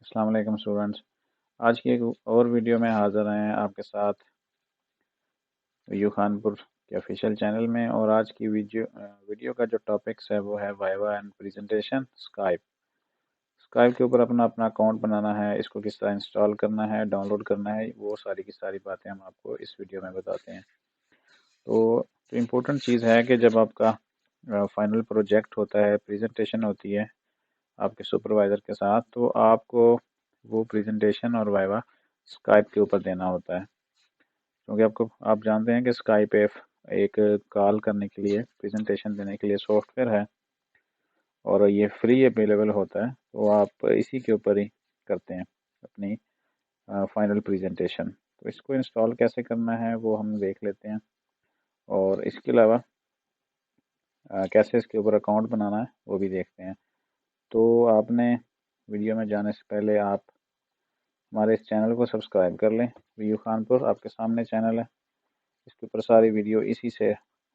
अस्सलाम वालेकुम स्टूडेंट्स। आज की एक और वीडियो में हाज़िर हैं आपके साथ यू खानपुर के ऑफिशियल चैनल में। और आज की वीडियो का जो टॉपिक्स है वो है viva and presentation Skype. Skype के ऊपर अपना अपना अकाउंट बनाना है, इसको किस तरह इंस्टॉल करना है, डाउनलोड करना है, वो सारी की सारी बातें हम आपको इस वीडियो में बताते हैं। तो इम्पोर्टेंट चीज़ है कि जब आपका फाइनल प्रोजेक्ट होता है, प्रेजेंटेशन होती है आपके सुपरवाइज़र के साथ, तो आपको वो प्रेजेंटेशन और वाइवा स्काइप के ऊपर देना होता है। क्योंकि आप जानते हैं कि स्काइप एक कॉल करने के लिए, प्रेजेंटेशन देने के लिए सॉफ्टवेयर है और ये फ्री अवेलेबल होता है। तो आप इसी के ऊपर ही करते हैं अपनी फाइनल प्रेजेंटेशन। तो इसको इंस्टॉल कैसे करना है वो हम देख लेते हैं, और इसके अलावा कैसे इसके ऊपर अकाउंट बनाना है वो भी देखते हैं। तो आपने वीडियो में जाने से पहले आप हमारे इस चैनल को सब्सक्राइब कर लें। वीयू खानपुर आपके सामने चैनल है, इसके ऊपर सारी वीडियो इसी से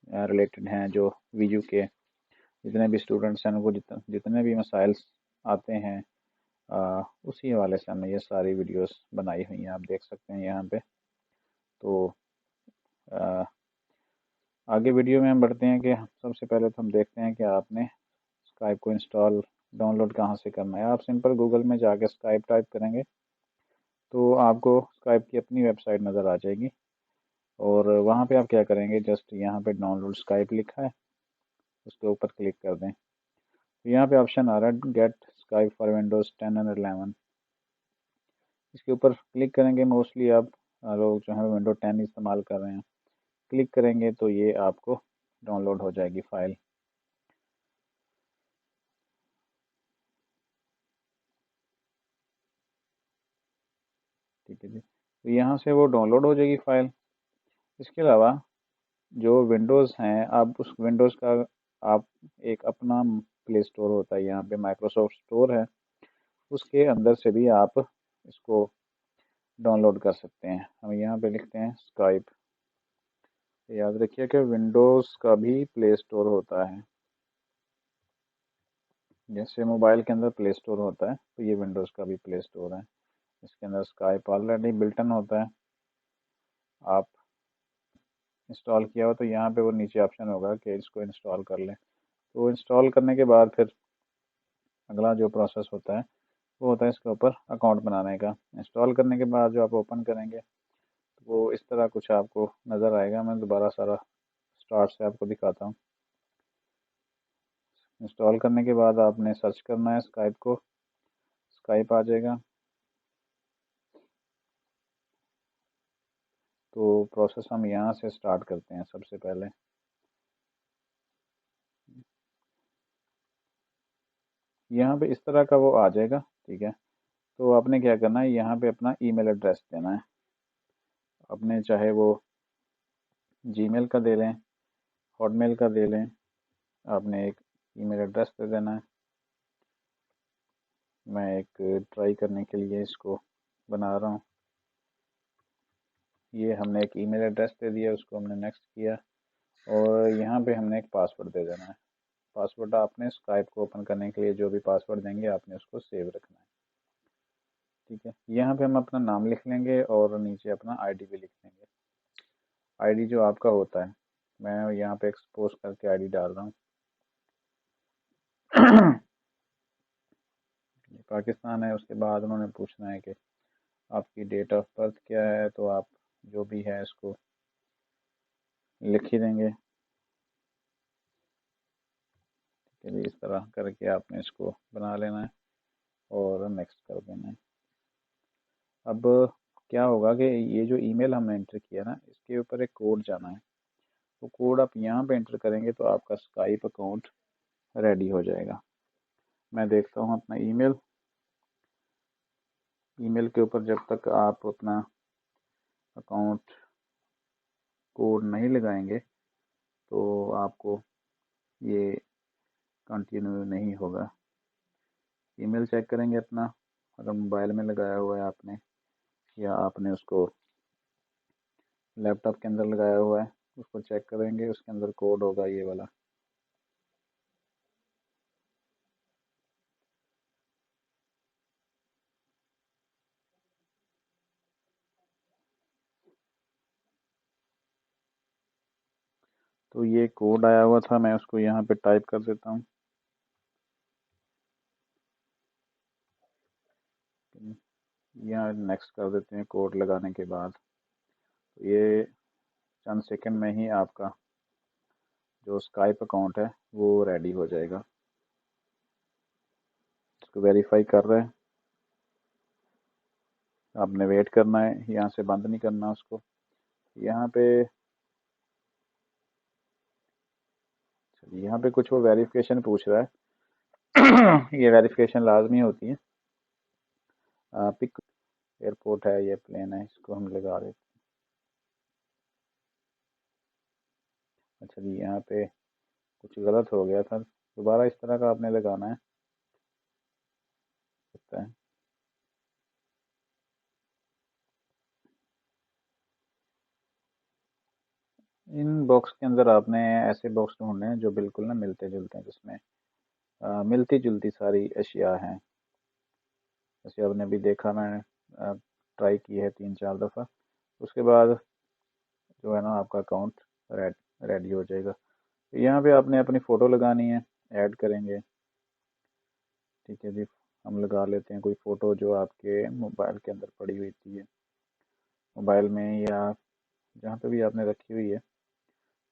रिलेटेड हैं। जो वीयू के जितने भी स्टूडेंट्स हैं उनको जितने भी मसाइल आते हैं, उसी हवाले से हमने ये सारी वीडियोस बनाई हुई हैं, आप देख सकते हैं यहाँ पे। तो आ, आगे वीडियो में हम बढ़ते हैं कि सबसे पहले तो हम देखते हैं कि आपने स्काइप को इंस्टॉल डाउनलोड कहाँ से करना है। आप सिंपल गूगल में जाके स्काइप टाइप करेंगे तो आपको स्काइप की अपनी वेबसाइट नज़र आ जाएगी, और वहाँ पे आप क्या करेंगे, जस्ट यहाँ पे डाउनलोड स्काइप लिखा है, उसके ऊपर क्लिक कर दें। तो यहाँ पे ऑप्शन आ रहा है get Skype for Windows 10 and 11। इसके ऊपर क्लिक करेंगे। मोस्टली आप लोग जो है विंडो 10 इस्तेमाल कर रहे हैं, क्लिक करेंगे तो ये आपको डाउनलोड हो जाएगी फ़ाइल। ठीक है जी, तो यहाँ से वो डाउनलोड हो जाएगी फ़ाइल। इसके अलावा जो विंडोज़ हैं, आप उस विंडोज़ का आप एक अपना प्ले स्टोर होता है, यहाँ पे माइक्रोसॉफ्ट स्टोर है, उसके अंदर से भी आप इसको डाउनलोड कर सकते हैं। हम यहाँ पे लिखते हैं स्काइप। याद रखिए कि विंडोज़ का भी प्ले स्टोर होता है, जैसे मोबाइल के अंदर प्ले स्टोर होता है तो ये विंडोज़ का भी प्ले स्टोर है। इसके अंदर स्काइप ऑलरेडी बिल्टन होता है, आप इंस्टॉल किया हो तो यहाँ पे वो नीचे ऑप्शन होगा कि इसको इंस्टॉल कर लें। तो इंस्टॉल करने के बाद फिर अगला जो प्रोसेस होता है वो होता है इसके ऊपर अकाउंट बनाने का। इंस्टॉल करने के बाद जो आप ओपन करेंगे तो वो इस तरह कुछ आपको नज़र आएगा। मैं दोबारा सारा स्टार्ट से आपको दिखाता हूँ। इंस्टॉल करने के बाद आपने सर्च करना है स्काइप को, स्काइप आ जाएगा। तो प्रोसेस हम यहाँ से स्टार्ट करते हैं। सबसे पहले यहाँ पे इस तरह का वो आ जाएगा, ठीक है। तो आपने क्या करना है, यहाँ पे अपना ईमेल एड्रेस देना है। अपने चाहे वो जीमेल का दे लें, हॉटमेल का दे लें, आपने एक ईमेल एड्रेस दे देना है। मैं एक ट्राई करने के लिए इसको बना रहा हूँ। ये हमने एक ईमेल एड्रेस दे दिया, उसको हमने नेक्स्ट किया, और यहाँ पे हमने एक पासवर्ड दे देना है। पासवर्ड आपने स्काइप को ओपन करने के लिए जो भी पासवर्ड देंगे आपने उसको सेव रखना है, ठीक है। यहाँ पे हम अपना नाम लिख लेंगे और नीचे अपना आईडी भी लिख लेंगे। आईडी जो आपका होता है, मैं यहाँ पे एक्सपोज करके आईडी डाल रहा हूँ। पाकिस्तान है, उसके बाद उन्होंने पूछना है कि आपकी डेट ऑफ बर्थ क्या है, तो आप जो भी है इसको लिख ही देंगे। चलिए, इस तरह करके आपने इसको बना लेना है और नेक्स्ट कर देना है। अब क्या होगा कि ये जो ईमेल हमने एंटर किया ना, इसके ऊपर एक कोड जाना है। तो कोड आप यहाँ पे एंटर करेंगे तो आपका स्काइप अकाउंट रेडी हो जाएगा। मैं देखता हूँ अपना ईमेल। ईमेल के ऊपर जब तक आप अपना अकाउंट कोड नहीं लगाएंगे तो आपको ये कंटिन्यू नहीं होगा। ईमेल चेक करेंगे अपना, अगर मोबाइल में लगाया हुआ है आपने, या आपने उसको लैपटॉप के अंदर लगाया हुआ है, उसको चेक करेंगे, उसके अंदर कोड होगा ये वाला। तो ये कोड आया हुआ था, मैं उसको यहाँ पे टाइप कर देता हूँ। यहाँ नेक्स्ट कर देते हैं कोड लगाने के बाद। तो ये चंद सेकंड में ही आपका जो स्काइप अकाउंट है वो रेडी हो जाएगा। इसको वेरीफाई कर रहे हैं, आपने वेट करना है, यहाँ से बंद नहीं करना उसको। यहाँ पे चलिए, यहाँ पे कुछ वो वेरिफिकेशन पूछ रहा है। ये वेरिफिकेशन लाजमी होती है। पिक एयरपोर्ट है, ये प्लेन है, इसको हम लगा देते हैं। अच्छा जी, यहाँ पे कुछ गलत हो गया था, दोबारा इस तरह का आपने लगाना है। सकता है इन बॉक्स के अंदर आपने ऐसे बॉक्स ढूंढने हैं जो बिल्कुल ना मिलते जुलते हैं, जिसमें मिलती जुलती सारी अशिया हैं। जैसे आपने अभी देखा, मैंने ट्राई की है 3-4 दफ़ा। उसके बाद जो है ना आपका अकाउंट रेडी हो जाएगा। तो यहाँ पे आपने अपनी फ़ोटो लगानी है, ऐड करेंगे। ठीक है जी, हम लगा लेते हैं कोई फ़ोटो जो आपके मोबाइल के अंदर पड़ी हुई थी, मोबाइल में या जहाँ पे भी आपने रखी हुई है,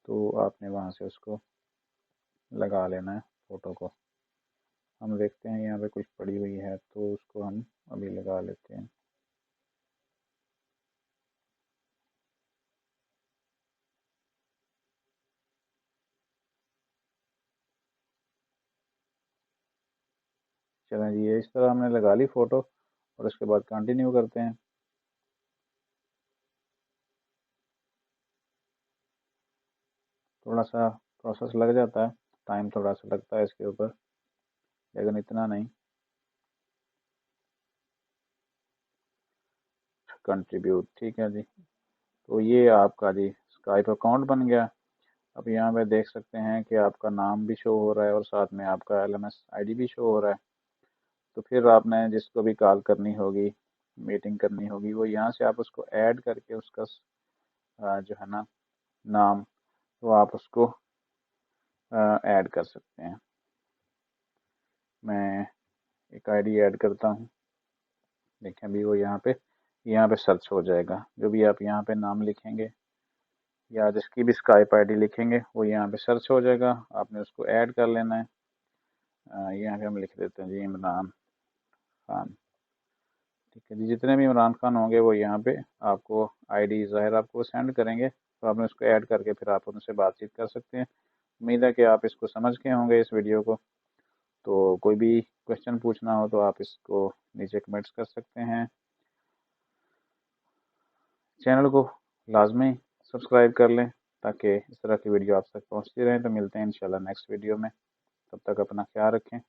तो आपने वहाँ से उसको लगा लेना है फ़ोटो को। हम देखते हैं यहाँ पे कुछ पड़ी हुई है, तो उसको हम अभी लगा लेते हैं। चलें जी, ये इस तरह हमने लगा ली फ़ोटो, और उसके बाद कंटिन्यू करते हैं। थोड़ा सा प्रोसेस लग जाता है, टाइम थोड़ा सा लगता है इसके ऊपर, लेकिन इतना नहीं। कंट्रीब्यूट, ठीक है जी। तो ये आपका जी स्काइप अकाउंट बन गया। अब यहाँ पे देख सकते हैं कि आपका नाम भी शो हो रहा है और साथ में आपका LMS ID भी शो हो रहा है। तो फिर आपने जिसको भी कॉल करनी होगी, मीटिंग करनी होगी, वो यहाँ से आप उसको ऐड करके उसका जो है ना नाम, तो आप उसको ऐड कर सकते हैं। मैं एक ID ऐड करता हूँ। देखें अभी वो यहाँ पे सर्च हो जाएगा। जो भी आप यहाँ पे नाम लिखेंगे या जिसकी भी स्काइप ID लिखेंगे, वो यहाँ पे सर्च हो जाएगा। आपने उसको ऐड कर लेना है। यहाँ पे हम लिख देते हैं जी इमरान खान। ठीक है जी, जितने भी इमरान खान होंगे वो यहाँ पे आपको ID ज़ाहिर आपको सेंड करेंगे, तो आपने उसको ऐड करके फिर आप उनसे बातचीत कर सकते हैं। उम्मीद है कि आप इसको समझ गए होंगे इस वीडियो को। तो कोई भी क्वेश्चन पूछना हो तो आप इसको नीचे कमेंट्स कर सकते हैं। चैनल को लाजमी सब्सक्राइब कर लें ताकि इस तरह की वीडियो आप तक पहुँचती रहें। तो मिलते हैं इंशाल्लाह नेक्स्ट वीडियो में। तब तक अपना ख्याल रखें।